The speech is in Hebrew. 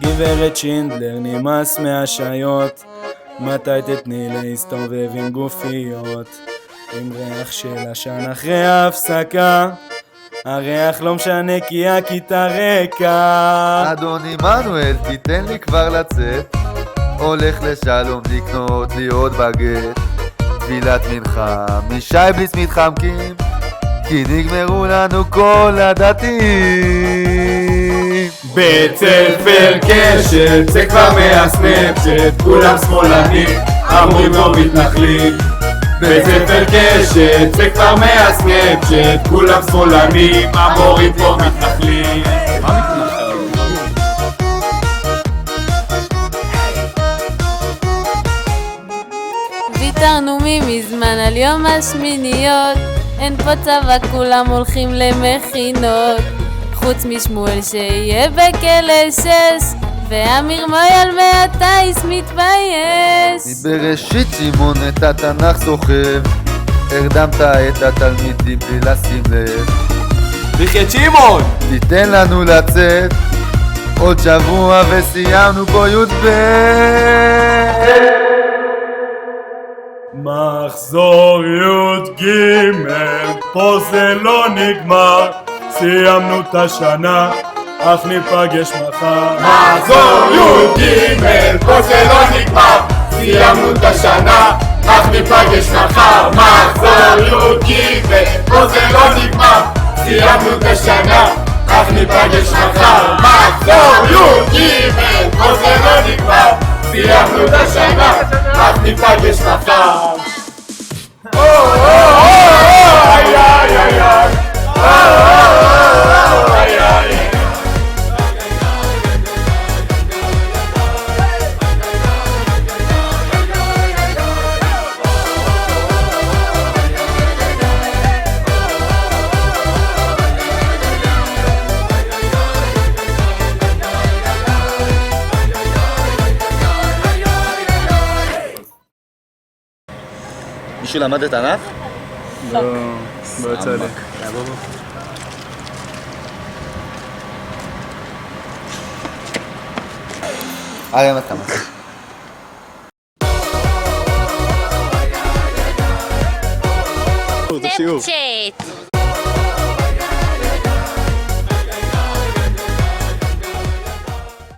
גברת שינדלר נמאס מהשיות, מתי תתני להסתובב עם גופיות, עם ריח של עשן אחרי ההפסקה, הריח לא משנה כי הכיתה ריקה. אדון עמנואל תיתן לי כבר לצאת, הולך לשלום לקנות לי עוד בגט, תפילת מנחה משייבליס מתחמקים, כי נגמרו לנו כל הדתיים. בית ספר קשת, זה כבר מהסנאפצ'אט, כולם שמאלנים, המורים לא מתנחלים. בית ספר קשת, זה כבר מהסנאפצ'אט, כולם שמאלנים, המורים פה מתנחלים. ויתרנו מזמן על יום השמיניות, אין פה צבא, כולם הולכים למכינות, חוץ משמואל שיהיה בכלא 6, ואמיר מויאל מהטייס מתבייש. מבראשית שמעון את התנ"ך סוחב, הרדמת את התלמידים בלי לשים לב. תחיה שמעון! תיתן לנו לצאת, עוד שבוע וסיימנו פה י"ב. מחזור י"ג, פה זה לא נגמר, סיימנו את השנה, אך ניפגש מחר. מחזור י"ג, פה זה לא נגמר, סיימנו את השנה, אך ניפגש מחר. מחזור י"ג, פה זה לא נגמר, סיימנו את השנה, אך ניפגש מחר. מחזור י"ג, פה זה לא נגמר, סיימנו את השנה, אך ניפגש מחר. איי איי איי איי איי איי. מישהו למד את תנ"ך? לא יצא לי. אריה מתקמה. סנאפצ'אט